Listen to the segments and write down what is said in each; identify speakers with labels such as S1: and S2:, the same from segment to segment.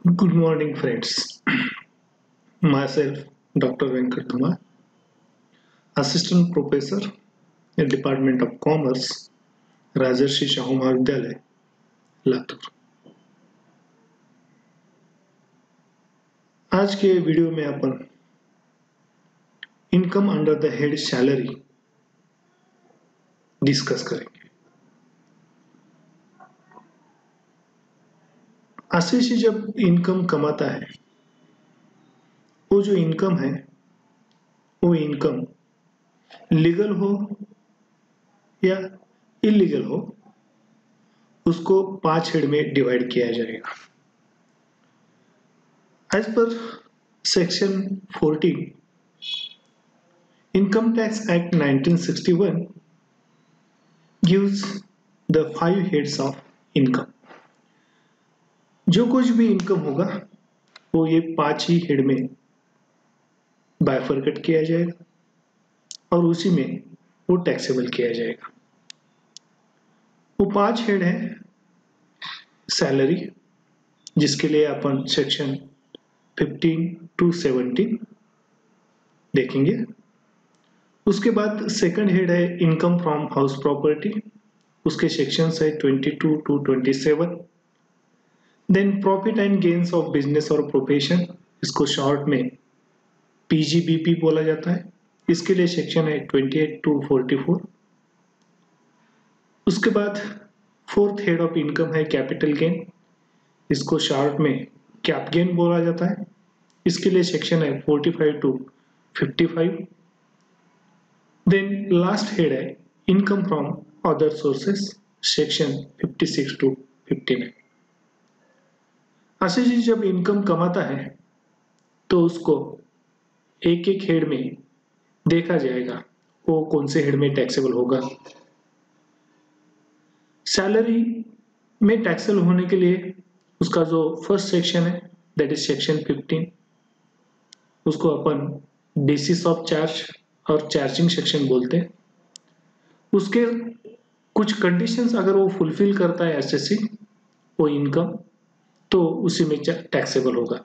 S1: Good morning, friends. Myself, Dr. Venkat Dhuma, Assistant Professor in Department of Commerce, राजर्षि शाहू महाविद्यालय, लातूर। आज के video में अपन income under the head salary discuss करेंगे। आशीष जब इनकम कमाता है, वो जो इनकम है, वो इनकम लीगल हो या इलीगल हो, उसको 5 हेड में डिवाइड किया जाएगा। As per Section 14 Income Tax Act 1961 gives the 5 heads of income. जो कुछ भी इनकम होगा वो ये 5 ही हेड में बाइफरकेट किया जाएगा और उसी में वो टैक्सेबल किया जाएगा। वो 5 हेड है सैलरी, जिसके लिए अपन सेक्शन 15 to 17 देखेंगे। उसके बाद सेकंड हेड है इनकम फ्रॉम हाउस प्रॉपर्टी, उसके सेक्शंस है 22 to 27। Then profit and gains of business और प्रोफेशन, इसको शॉर्ट में पीजीबीपी बोला जाता है, इसके लिए सेक्शन है 28 to 44। उसके बाद फोर्थ हेड ऑफ इनकम है कैपिटल गेन, इसको शॉर्ट में कैप गेन बोला जाता है, इसके लिए सेक्शन है 45 to 55। देन लास्ट हेड है income from other sources, section 56 to 59। Ashish ji जब इनकम कमाता है तो उसको एक एक हेड में देखा जाएगा वो कौन से हेड में टैक्सेबल होगा। सैलरी में टैक्सेबल होने के लिए उसका जो फर्स्ट सेक्शन है दैट इज सेक्शन 15, उसको अपन बेसिस ऑफ चार्ज और चार्जिंग सेक्शन बोलते हैं। उसके कुछ कंडीशंस अगर वो फुलफिल करता है एसएससी वो इनकम, तो उसी में टैक्सेबल होगा।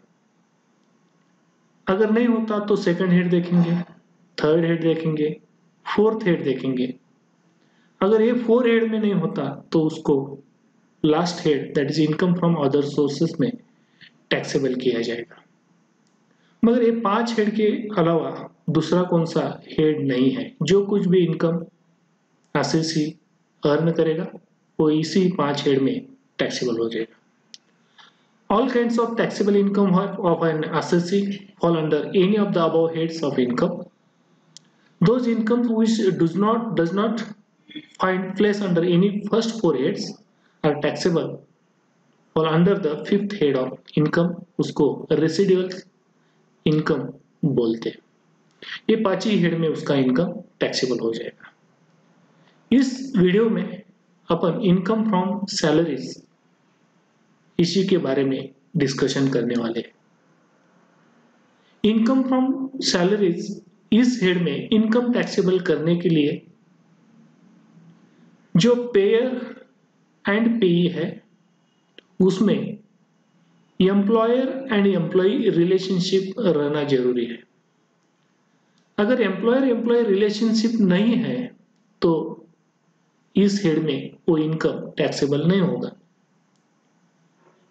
S1: अगर नहीं होता तो सेकंड हेड देखेंगे, थर्ड हेड देखेंगे, फोर्थ हेड देखेंगे। अगर ये 4 हेड में नहीं होता तो उसको last head that is income from other sources में टैक्सेबल किया जाएगा। मगर ये 5 हेड के अलावा दूसरा कौन सा हेड नहीं है। जो कुछ भी इनकम एसएससी अर्न करेगा वो इसी 5 हेड में टैक्सेबल हो जाएगा। All kinds of taxable income of an assessee fall under any of the above heads of income. Those incomes which does not find place under any first 4 heads are taxable fall under the 5th head of income, उसको residual income बोलते हैं। ये 5 ही head में उसका income taxable हो जाएगा। इस video में अपन इनकम फ्रॉम सैलरीज इसी के बारे में डिस्कशन करने वाले हैं। इनकम फ्रॉम सैलरीज इस हेड में इनकम टैक्सेबल करने के लिए जो पेयर एंड पेई है उसमें एम्प्लॉयर एंड एम्प्लॉय रिलेशनशिप रहना जरूरी है। अगर एम्प्लॉयर एम्प्लॉय रिलेशनशिप नहीं है तो इस हेड में वो इनकम टैक्सेबल नहीं होगा।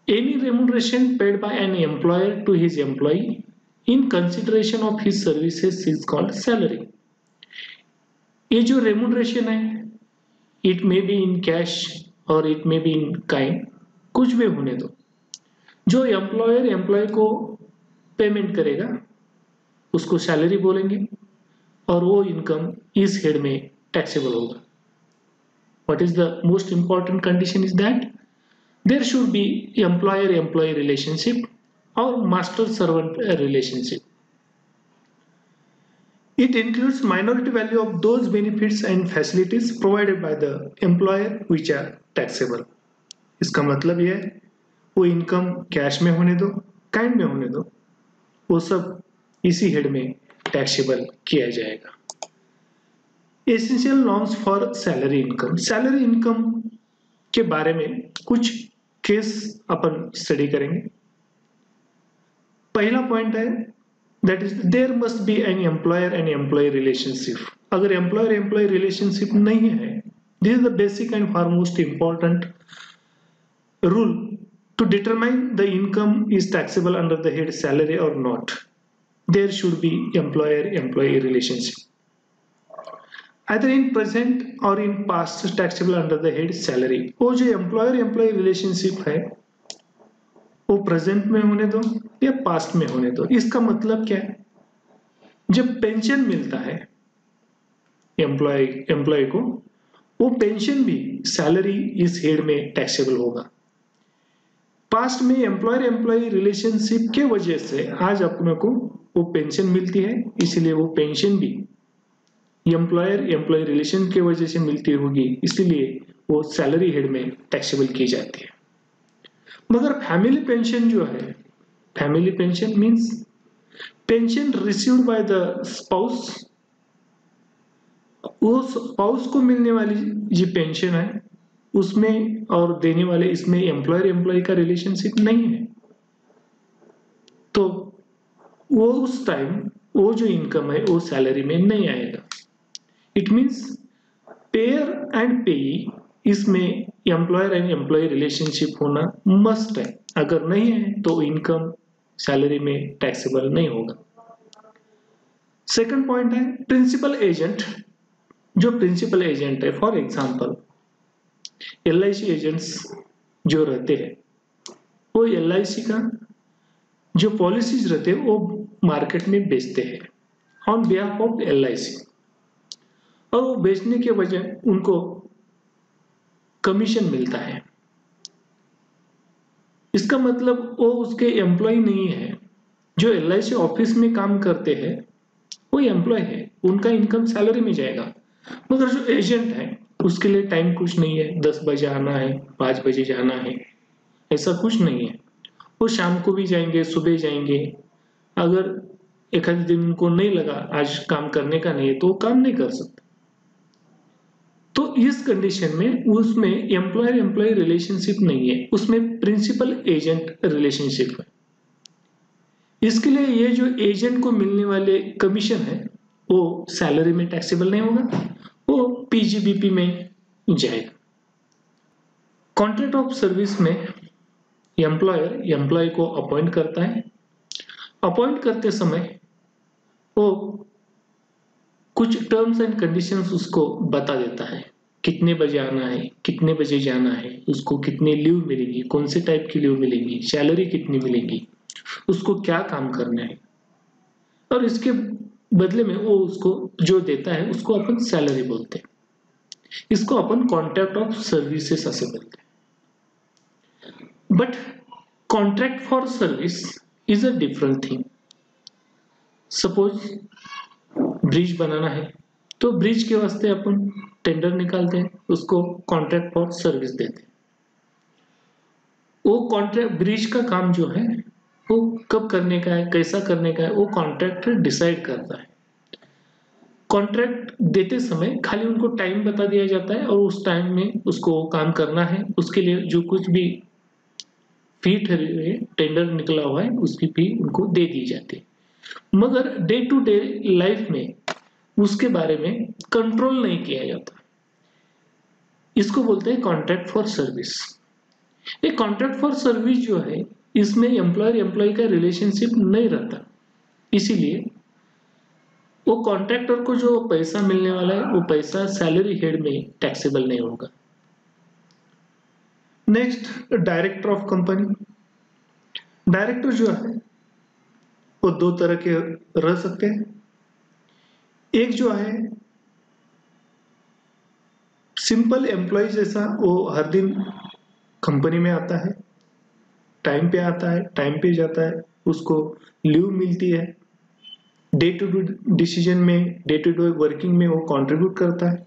S1: Any remuneration paid by an employer to his employee in consideration of his services is called salary. ये जो remuneration है, it may be in cash or it may be in kind, कुछ भी होने दो। जो employer employee को payment करेगा उसको सैलरी बोलेंगे और वो इनकम इस हेड में टैक्सेबल होगा। What is the most important condition is that there should be employer-employee relationship or master-servant relationship. It includes minority value of those benefits and facilities provided by the employer which are taxable. इसका मतलब यह है वो income cash में होने दो, kind में होने दो, वो सब इसी हेड में टैक्सेबल किया जाएगा। Essential norms for salary income. Salary income के बारे में कुछ केस अपन स्टडी करेंगे। पहला पॉइंट है that is there must be an employer and employee relationship. अगर एम्प्लॉयर एम्प्लॉय रिलेशनशिप नहीं है, this is the basic and foremost important rule to determine the income is taxable under the head salary or not. There should be employer-employee relationship either in present or in past taxable under the head salary. वो जो employer-employee relationship है वो present में होने दो या past में होने दो। इसका मतलब क्या है? जब पेंशन मिलता है एम्प्लॉय को, वो पेंशन भी सैलरी इस हेड में टैक्सेबल होगा। पास्ट में एम्प्लॉयर एम्प्लॉय रिलेशनशिप के वजह से आज अपने को वो पेंशन मिलती है, इसलिए वो पेंशन भी एम्प्लॉयर एम्प्लॉय रिलेशन के वजह से मिलती होगी, इसलिए वो सैलरी हेड में टैक्सेबल की जाती है। मगर फैमिली पेंशन जो है, family pension means pension received by the spouse, वो स्पाउस को मिलने वाली जो पेंशन है उसमें और देने वाले इसमें एम्प्लॉयर एम्प्लॉय का रिलेशनशिप नहीं है, तो वो उस टाइम वो जो इनकम है वो सैलरी में नहीं आएगा। इट मींस पेयर एंड पेई इसमें एम्प्लॉयर एंड एम्प्लॉय रिलेशनशिप होना मस्ट है, अगर नहीं है तो इनकम सैलरी में टैक्सेबल नहीं होगा। सेकंड पॉइंट है प्रिंसिपल एजेंट। जो प्रिंसिपल एजेंट है, फॉर एग्जांपल LIC एजेंट्स जो रहते हैं, वो LIC का जो पॉलिसीज रहते हैं वो मार्केट में बेचते हैं ऑन बिहाफ ऑफ LIC, और वो बेचने के वजह उनको कमीशन मिलता है। इसका मतलब वो उसके एम्प्लॉय नहीं है। जो LIC ऑफिस में काम करते हैं वो एम्प्लॉय है, उनका इनकम सैलरी में जाएगा। मगर जो एजेंट है उसके लिए टाइम कुछ नहीं है, 10 बजे आना है, 5 बजे जाना है, ऐसा कुछ नहीं है। वो शाम को भी जाएंगे, सुबह जाएंगे। अगर एक आध दिन उनको नहीं लगा आज काम करने का नहीं है तो वो काम नहीं कर सकते। तो इस कंडीशन में उसमें एम्प्लॉयर एम्प्लॉय रिलेशनशिप नहीं है, उसमें प्रिंसिपल एजेंट रिलेशनशिप है। इसके लिए ये जो एजेंट को मिलने वाले कमीशन है वो सैलरी में टैक्सेबल नहीं होगा, वो PGBP में जाएगा। कॉन्ट्रैक्ट ऑफ सर्विस में एम्प्लॉयर एम्प्लॉय को अपॉइंट करता है। अपॉइंट करते समय वो कुछ टर्म्स एंड कंडीशंस उसको बता देता है, कितने बजे आना है, कितने बजे जाना है, उसको कितने लीव मिलेगी, कौन से टाइप की लीव मिलेगी, सैलरी कितनी मिलेगी, उसको क्या काम करना है, और इसके बदले में वो उसको जो देता है उसको अपन सैलरी बोलते हैं। इसको अपन कॉन्ट्रैक्ट ऑफ सर्विसेज ऐसे बोलते हैं। But contract for service is a different thing. Suppose bridge बनाना है तो ब्रिज के वास्ते अपन टेंडर निकालते हैं, उसको कॉन्ट्रैक्ट फॉर सर्विस देते हैं। वो कॉन्ट्रैक्ट ब्रिज का काम जो है वो कब करने का है, कैसा करने का है, वो कॉन्ट्रैक्टर डिसाइड करता है। कॉन्ट्रैक्ट देते समय खाली उनको टाइम बता दिया जाता है और उस टाइम में उसको काम करना है। उसके लिए जो कुछ भी फी टेंडर निकला हुआ है उसकी फी उनको दे दी जाती है। मगर डे टू डे लाइफ में उसके बारे में कंट्रोल नहीं किया जाता। इसको बोलते हैं कॉन्ट्रैक्ट फॉर सर्विस। ये कॉन्ट्रैक्ट फॉर सर्विस जो है इसमें एम्प्लॉयर एम्प्लॉय का रिलेशनशिप नहीं रहता, इसीलिए वो कॉन्ट्रैक्टर को जो पैसा मिलने वाला है वो पैसा सैलरी हेड में टैक्सेबल नहीं होगा। Next, director of company. Director जो है वो दो तरह के रह सकते हैं। एक जो है सिंपल एम्प्लॉय जैसा, वो हर दिन कंपनी में आता है, टाइम पे आता है, टाइम पे जाता है, उसको लीव मिलती है, डे टू डे डिसीजन में, डे टू डे वर्किंग में वो कंट्रीब्यूट करता है।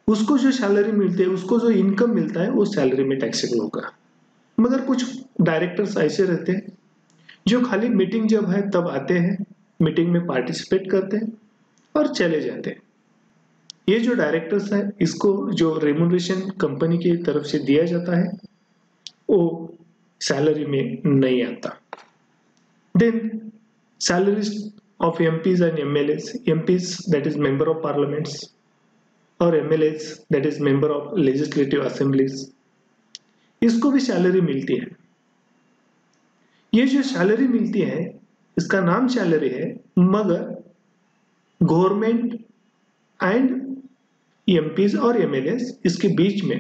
S1: उसको जो सैलरी मिलती है, उसको जो इनकम मिलता है वो सैलरी में टैक्सेबल होगा। मगर कुछ डायरेक्टर्स ऐसे रहते हैं जो खाली मीटिंग जब है तब आते हैं, मीटिंग में पार्टिसिपेट करते हैं और चले जाते हैं। ये जो डायरेक्टर्स है इसको जो रेम्यूनरेशन कंपनी की तरफ से दिया जाता है वो सैलरी में नहीं आता। Then salaries of MPs and MLAs, MPs that is member of parliaments और MLAs that is member of legislative assemblies, इसको भी सैलरी मिलती है। ये जो सैलरी मिलती है इसका नाम सैलरी है, मगर गवर्नमेंट एंड MPs और MLAs इसके बीच में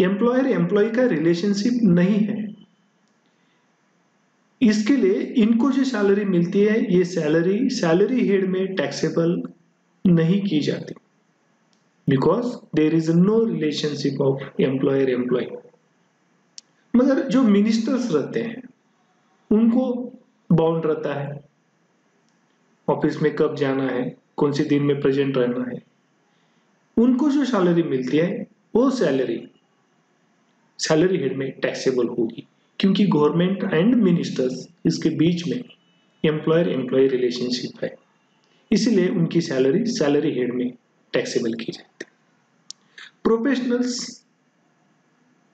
S1: एम्प्लॉयर एम्प्लॉय का रिलेशनशिप नहीं है। इसके लिए इनको जो सैलरी मिलती है ये सैलरी हेड में टैक्सेबल नहीं की जाती, because there is no relationship of employer employee. मगर जो मिनिस्टर्स रहते हैं उनको बाउंड रहता है, ऑफिस में कब जाना है, कौन से दिन में प्रेजेंट रहना है। उनको जो सैलरी मिलती है वो सैलरी हेड में टैक्सेबल होगी, क्योंकि गवर्नमेंट एंड मिनिस्टर्स इसके बीच में एम्प्लॉयर एम्प्लॉय रिलेशनशिप है, इसीलिए उनकी सैलरी हेड में टैक्सेबल की जाती है। प्रोफेशनल्स,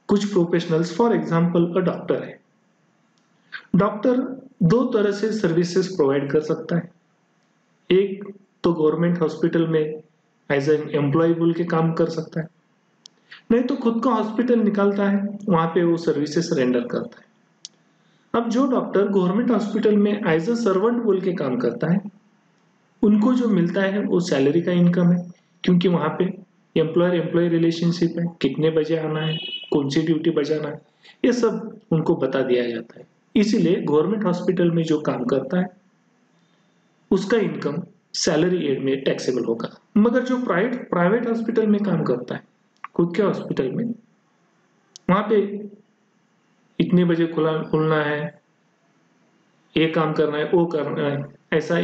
S1: कुछ professionals for example a doctor है। डॉक्टर दो तरह से सर्विसेज प्रोवाइड कर सकता है। एक तो गवर्नमेंट हॉस्पिटल में एज एन एम्प्लॉय बोल के काम कर सकता है, नहीं तो खुद का हॉस्पिटल निकालता है, वहां पे वो सर्विसेज रेंडर करता है। अब जो डॉक्टर गवर्नमेंट हॉस्पिटल में एज अ सर्वेंट बोल के काम करता है, उनको जो मिलता है वो सैलरी का इनकम है, क्योंकि वहां पे एम्प्लॉयर एम्प्लॉय रिलेशनशिप है, कितने बजे आना है, कौन सी ड्यूटी बजाना है, ये सब उनको बता दिया जाता है। इसीलिए गवर्नमेंट हॉस्पिटल में जो काम करता है उसका इनकम सैलरी एड में टैक्सेबल होगा। मगर जो प्राइवेट हॉस्पिटल में काम करता है, खुद के हॉस्पिटल में, वहां पे इतने बजे खुलना है, ये काम करना है, वो करना है, ऐसा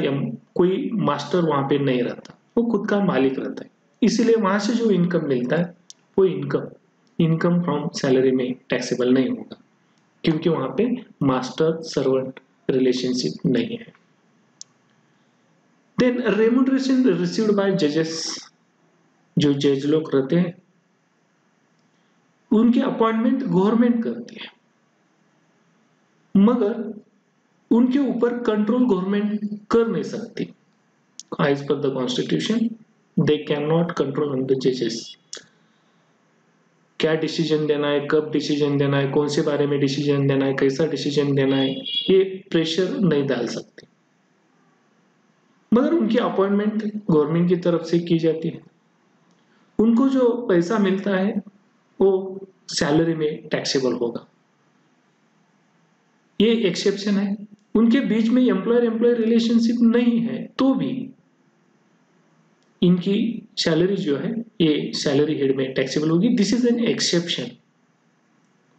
S1: कोई मास्टर वहां पे नहीं रहता, वो खुद का मालिक रहता है। इसीलिए वहां से जो इनकम मिलता है वो इनकम फ्रॉम सैलरी में टैक्सेबल नहीं होगा, क्योंकि वहां पे मास्टर सर्वेंट रिलेशनशिप नहीं है। देन रेम्यूनरेशन रिसीव्ड बाय जजेस, जो जज लोग रहते हैं उनकी अपॉइंटमेंट गवर्नमेंट करती है, मगर उनके ऊपर कंट्रोल गवर्नमेंट कर नहीं सकती। As per the constitution they can not control on the जजेस। क्या डिसीजन देना है, कब डिसीजन देना है, कौन से बारे में डिसीजन देना है, कैसा डिसीजन देना है, ये प्रेशर नहीं डाल सकते। मगर उनकी अपॉइंटमेंट गवर्नमेंट की तरफ से की जाती है, उनको जो पैसा मिलता है वो सैलरी में टैक्सेबल होगा। ये एक्सेप्शन है, उनके बीच में एम्प्लॉयर एम्प्लॉय रिलेशनशिप नहीं है तो भी इनकी सैलरी जो है ये सैलरी हेड में टैक्सेबल होगी। This is an exception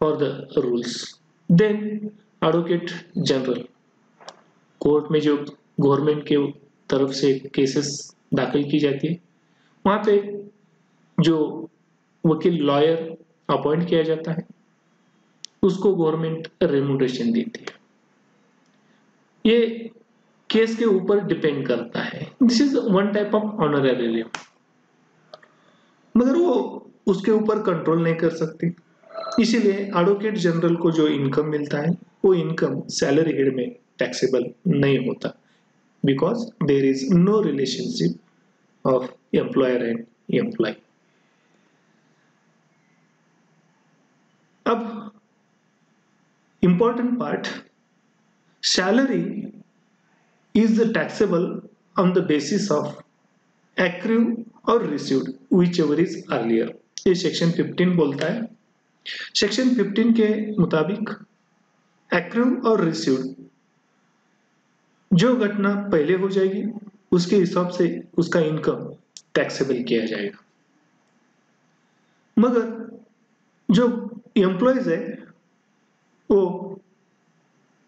S1: for the rules. Then advocate general, court में जो गवर्नमेंट के तरफ से केसेस दाखिल की जाती है, वहां पे जो वकील लॉयर अपॉइंट किया जाता है उसको गवर्नमेंट रेम्यूनरेशन देती है। ये केस के ऊपर डिपेंड करता है। This is one type of honorary, मगर वो उसके ऊपर कंट्रोल नहीं कर सकती। इसीलिए एडवोकेट जनरल को जो इनकम मिलता है वो इनकम सैलरी हेड में टैक्सेबल नहीं होता, because there is no relationship of employer and employee. अब important part, salary is taxable on the basis of accrued or received, whichever is earlier। ये सेक्शन 15 बोलता है। सेक्शन 15 के मुताबिक accrued और received जो घटना पहले हो जाएगी उसके हिसाब से उसका इनकम टैक्सेबल किया जाएगा। मगर जो एम्प्लॉयज है वो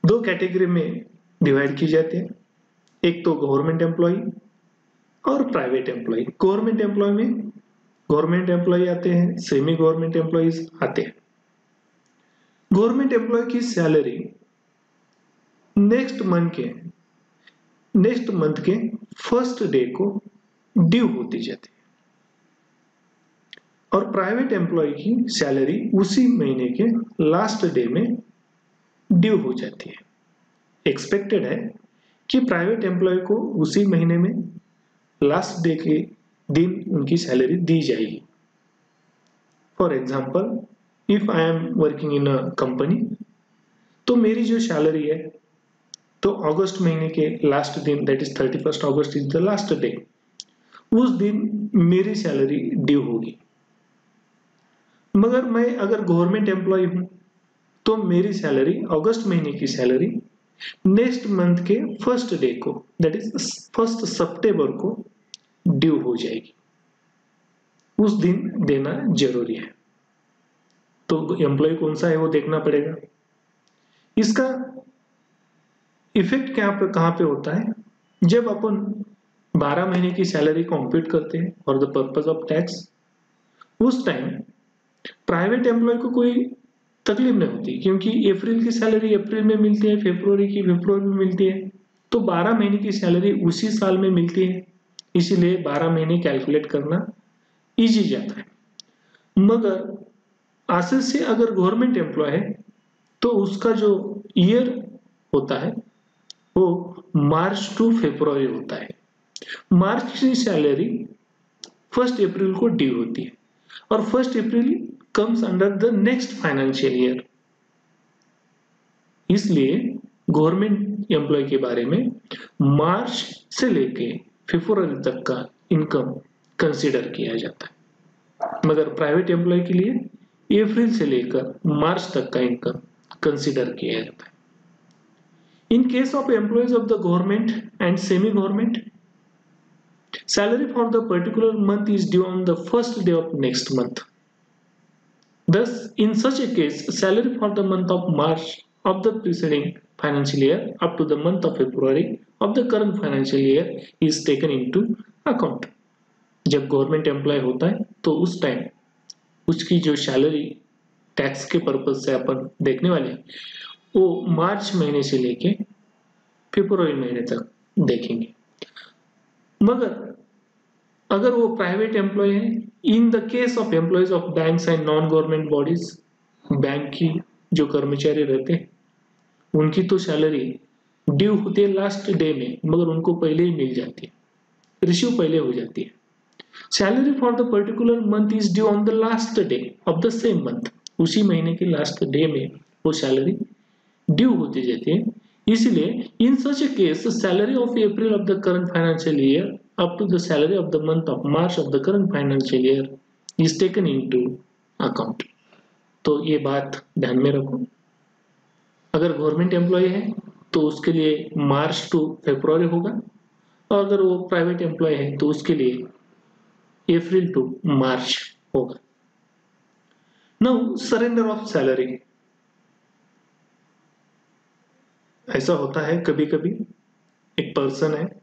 S1: दो कैटेगरी में डिवाइड की जाती है, एक तो गवर्नमेंट एम्प्लॉय और प्राइवेट एम्प्लॉय। गवर्नमेंट एम्प्लॉय में गवर्नमेंट एम्प्लॉय आते हैं, सेमी गवर्नमेंट एम्प्लॉयज आते हैं। गवर्नमेंट एम्प्लॉय की सैलरी नेक्स्ट मंथ के फर्स्ट डे को ड्यू होती जाती है, और प्राइवेट एम्प्लॉय की सैलरी उसी महीने के लास्ट डे में ड्यू हो जाती है। एक्सपेक्टेड है कि प्राइवेट एम्प्लॉय को उसी महीने में लास्ट डे के दिन उनकी सैलरी दी जाएगी। For example, if I am working in a company, तो मेरी जो सैलरी है तो अगस्त महीने के लास्ट दिन, that is 31 August is the last day, उस दिन मेरी सैलरी ड्यू होगी। मगर मैं अगर गवर्नमेंट एम्प्लॉय हूं तो मेरी सैलरी, अगस्त महीने की सैलरी नेक्स्ट मंथ के फर्स्ट डे को, दैट इज 1 सितंबर को ड्यू हो जाएगी। उस दिन देना जरूरी है। तो एम्प्लॉय कौन सा है वो देखना पड़ेगा। इसका इफेक्ट कहां पे होता है, जब अपन 12 महीने की सैलरी कंप्यूट करते हैं for the purpose of tax, उस टाइम प्राइवेट एम्प्लॉय को कोई तकलीफ नहीं होती, क्योंकि अप्रैल की सैलरी अप्रैल में मिलती है, फरवरी की फरवरी में मिलती है, तो 12 महीने की सैलरी उसी साल में मिलती है, इसीलिए 12 महीने कैलकुलेट करना इजी जाता है। मगर आसिफ से अगर गवर्नमेंट एम्प्लॉय है तो उसका जो ईयर होता है वो मार्च टू फरवरी होता है। मार्च की सैलरी 1 अप्रैल को ड्यू होती है और 1 अप्रैल comes under the next financial year। इसलिए गवर्नमेंट एम्प्लॉय के बारे में मार्च से लेके फरवरी तक का इनकम कंसीडर किया जाता है, मगर प्राइवेट एम्प्लॉय के लिए अप्रैल से लेकर मार्च तक का इनकम कंसीडर किया जाता है। In case of employees of the government and semi government, salary for the particular month is due on the first day of next month. Thus, in such a case, salary for the month of March of the preceding financial year up to the month of February of the current financial year is taken into account. जब government employ होता है तो उस time उसकी जो salary tax के purpose से अपन देखने वाले हैं वो मार्च महीने से लेके फरवरी महीने तक देखेंगे। मगर अगर वो प्राइवेट एम्प्लॉय है, in the case of employees of banks and non government bodies, bank की जो कर्मचारी रहते हैं उनकी तो सैलरी ड्यू होती है लास्ट डे में, मगर उनको पहले ही मिल जाती है, रिसीव पहले हो जाती है। Salary for the particular month is due on the last day of the same month, उसी महीने के लास्ट डे में वो सैलरी ड्यू होती जाती है। इसलिए in such a case salary of April of the current financial year up to the salary of the month of March of the current financial year is taken into account। तो ये बात ध्यान में रखो। अगर गवर्नमेंट एम्प्लॉय है तो उसके लिए मार्च टू फरवरी होगा, और अगर वो प्राइवेट एम्प्लॉय है तो उसके लिए अप्रैल टू मार्च होगा। नाउ सरेंडर ऑफ सैलरी, ऐसा होता है कभी कभी एक पर्सन है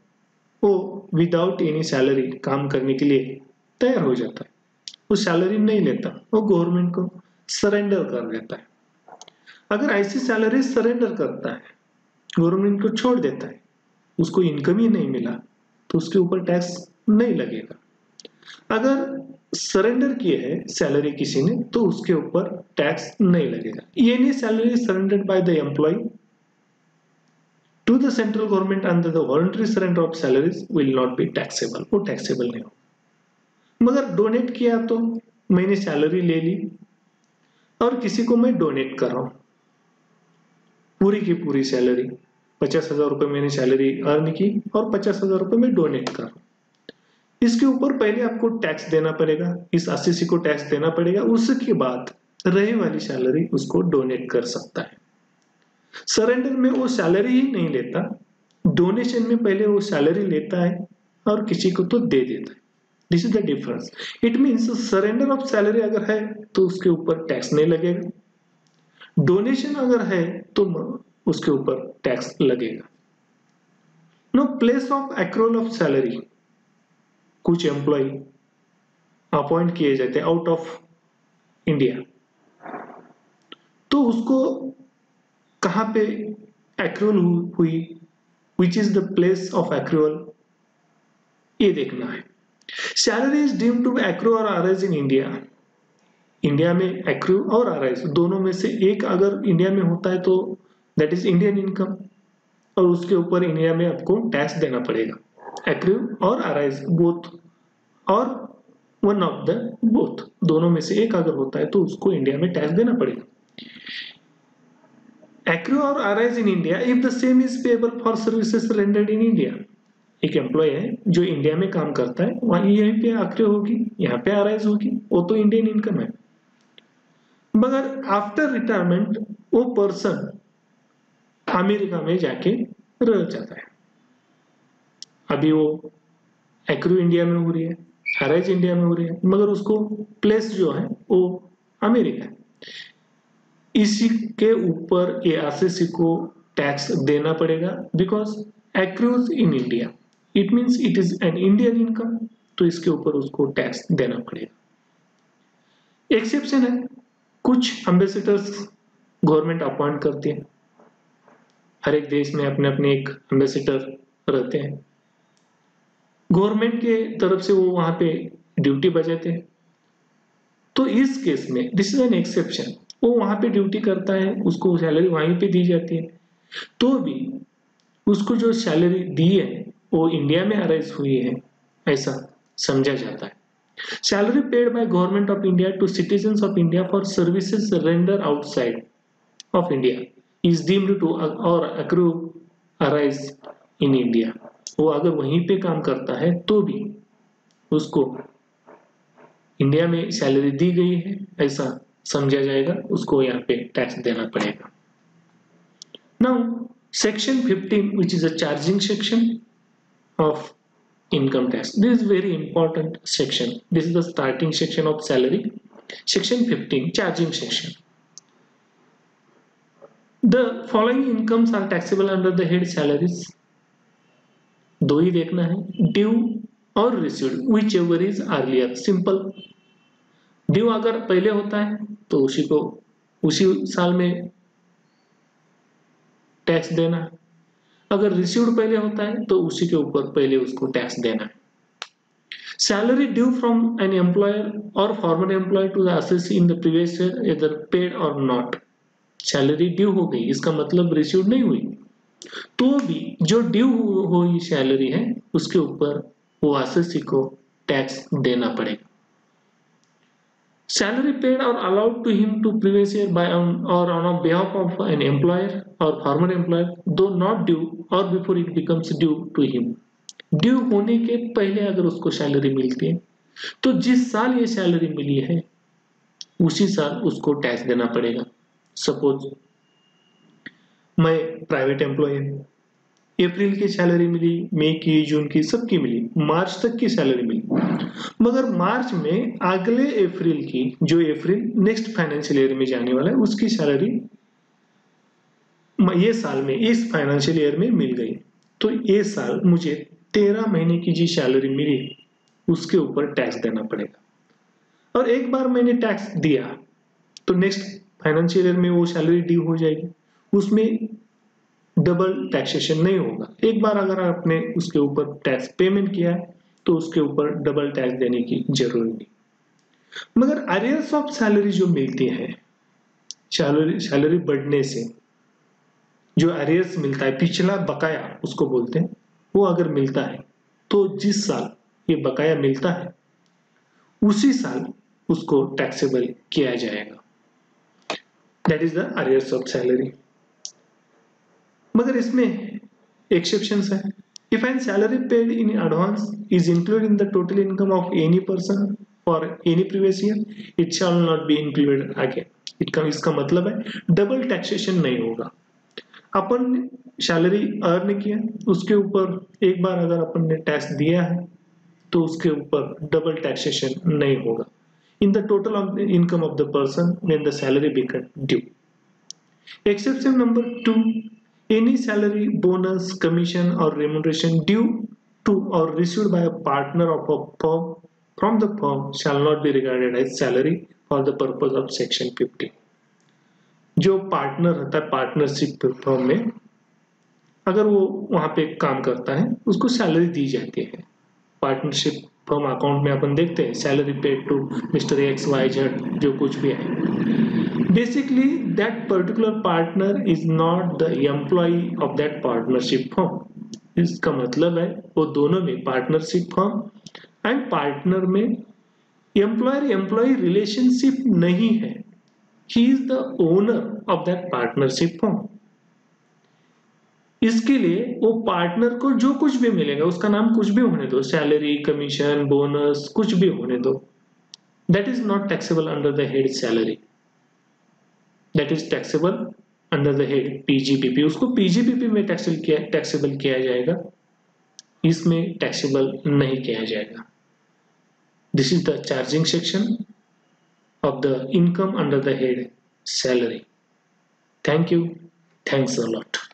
S1: वो विदाउट एनी सैलरी काम करने के लिए तैयार हो जाता है, वो सैलरी नहीं लेता, वो गवर्नमेंट को सरेंडर कर देता है। अगर ऐसी सैलरी सरेंडर करता है, गवर्नमेंट को छोड़ देता है, उसको इनकम ही नहीं मिला तो उसके ऊपर टैक्स नहीं लगेगा। अगर सरेंडर किए है सैलरी किसी ने तो उसके ऊपर टैक्स नहीं लगेगा। Any salary surrendered by the employee to the central government under the voluntary surrender of salaries will not be taxable, वो taxable नहीं हो। मगर डोनेट किया तो मैंने सैलरी ले ली और किसी को मैं डोनेट कर रहा हूं, पूरी की पूरी सैलरी 50,000 रुपए मैंने सैलरी अर्न की और 50,000 रुपए मैं डोनेट कर रहा हूं। इसके ऊपर पहले आपको टैक्स देना पड़ेगा, इस 80 को टैक्स देना पड़ेगा, उसके बाद रही वाली सैलरी उसको डोनेट कर सकता है। सरेंडर में वो सैलरी ही नहीं लेता, डोनेशन में पहले वो सैलरी लेता है और किसी को तो दे देता है। This is the difference. It means surrender of salary अगर है तो उसके ऊपर टैक्स नहीं लगेगा, डोनेशन अगर है तो उसके ऊपर टैक्स लगेगा। No place of accrual of salary, कुछ एम्प्लॉय अपॉइंट किए जाते हैं आउट ऑफ इंडिया, तो उसको कहां पे एक्रूअल हुई, which is the place of accrual, ये देखना है। Salary is deemed to accrue और अराइज इन इंडिया, इंडिया में एक्रू और अराइज दोनों में से एक अगर इंडिया में होता है तो दैट इज इंडियन इनकम, और उसके ऊपर इंडिया में आपको टैक्स देना पड़ेगा। एक्रू और अराइज बोथ और वन ऑफ द बोथ, दोनों में से एक अगर होता है तो उसको इंडिया में टैक्स देना पड़ेगा। एक्रू और arise in India if the same is payable for services rendered in India. एक एम्प्लॉय है जो इंडिया में काम करता है, वहां यहीं पे एक्रू होगी, यहाँ पे अराइज होगी, वो तो इंडियन इनकम है। मगर आफ्टर रिटायरमेंट वो पर्सन अमेरिका में जाके रह जाता है। अभी वो एक्रू इंडिया में हो रही है, अराइज इंडिया में हो रही है, मगर उसको प्लेस जो है वो अमेरिका है। इसी के ऊपर ये आरसीसी को टैक्स देना पड़ेगा because accrues in India, it means it is an Indian income, तो इसके ऊपर उसको टैक्स देना पड़ेगा। एक्सेप्शन है, कुछ एम्बेसडर्स गवर्नमेंट अपॉइंट करती है, हर एक देश में अपने अपने एक एम्बेसडर रहते हैं, गवर्नमेंट के तरफ से वो वहां पे ड्यूटी बजाते हैं। तो इस केस में दिस इज एन एक्सेप्शन, वो वहां पे ड्यूटी करता है, उसको सैलरी वहीं पे दी जाती है, तो भी उसको जो सैलरी दी है वो इंडिया में अराइज हुई है ऐसा समझा जाता है। Salary paid by government of India to citizens of India for services render outside of India is deemed to or accrue arise in India. वो अगर वहीं पे काम करता है तो भी उसको इंडिया में सैलरी दी गई है ऐसा समझा जाएगा, उसको यहाँ पे टैक्स देना पड़ेगा। Now section 15 which is a charging section of income tax. This is very important section. This is the starting section of salary. Section 15 charging section. The following incomes are taxable under the head salaries. दो ही देखना है, due और received, whichever is earlier. Simple, due अगर पहले होता है तो उसी को उसी साल में टैक्स देना है, अगर रिसीव्ड पहले होता है तो उसी के ऊपर पहले उसको टैक्स देना है। Salary due from an employer or former employee to the assessee in the previous year whether paid or not. Salary due हो गई, इसका मतलब रिसीव्ड नहीं हुई, तो भी जो ड्यू हुई सैलरी है उसके ऊपर वो आरसीसी को टैक्स देना पड़ेगा। Salary paid or allowed to him to previous year by or on behalf of an employer or former employer, though not due or before it becomes due to him. Due होने के पहले अगर उसको salary मिलती है तो जिस साल ये सैलरी मिली है उसी साल उसको टैक्स देना पड़ेगा। सपोज मैं प्राइवेट एम्प्लॉय हूँ, अप्रैल की सैलरी मिली, मई की, जून की, सबकी मिली, मार्च तक की सैलरी मिली, मगर मार्च में अगले अप्रैल की, जो अप्रैल नेक्स्ट फाइनेंशियल ईयर में जाने वाला है, उसकी सैलरी ये साल में इस फाइनेंशियल ईयर में मिल गई, तो ये साल मुझे 13 महीने की जी सैलरी मिली उसके ऊपर टैक्स देना पड़ेगा। और एक बार मैंने टैक्स दिया तो नेक्स्ट फाइनेंशियल ईयर में वो सैलरी ड्यू हो जाएगी, उसमें डबल टैक्सेशन नहीं होगा। एक बार अगर आपने उसके ऊपर टैक्स पेमेंट किया है तो उसके ऊपर डबल टैक्स देने की जरूरत नहीं। मगर अरियर्स ऑफ सैलरी जो मिलती है, सैलरी बढ़ने से जो अरियर्स मिलता है, पिछला बकाया उसको बोलते हैं, वो अगर मिलता है तो जिस साल ये बकाया मिलता है उसी साल उसको टैक्सेबल किया जाएगा। That is the arrears of salary. मगर इसमें एक्सेप्शंस है। If an salary paid in advance is included in the total income of any person for any previous year, it shall not be included again. इसका मतलब है double taxation नहीं होगा। अपन salary earn किया, उसके ऊपर एक बार अगर अपन ने टैक्स दिया है तो उसके ऊपर डबल टैक्सेशन नहीं होगा in the total of the income of the person when the salary become due. Exception number 2, any salary, bonus, commission or remuneration due to or received by a partner of a firm from the firm shall not be regarded as salary for the purpose of section 15. जो partner रहता है partnership firm में, अगर वो वहां पे काम करता है उसको सैलरी दी जाती है। पार्टनरशिप फर्म अकाउंट में अपन देखते हैं salary paid to mister XYZ जो कुछ भी है। basically that particular partner is not the employee of that partnership firm. इसका मतलब है वो दोनों में पार्टनरशिप फर्म एंड पार्टनर में एम्प्लॉयर एम्प्लॉय रिलेशनशिप नहीं है. He is the owner of that partnership firm. इसके लिए वो पार्टनर को जो कुछ भी मिलेगा उसका नाम कुछ भी होने दो, सैलरी, कमीशन, बोनस, कुछ भी होने दो, that is not taxable under the head salary. That is taxable under the head PGBP. उसको पीजीपीपी में टैक्सेबल किया जाएगा, इसमें टैक्सेबल नहीं किया जाएगा. This is the charging section of the income under the head salary. Thank you. Thanks a lot.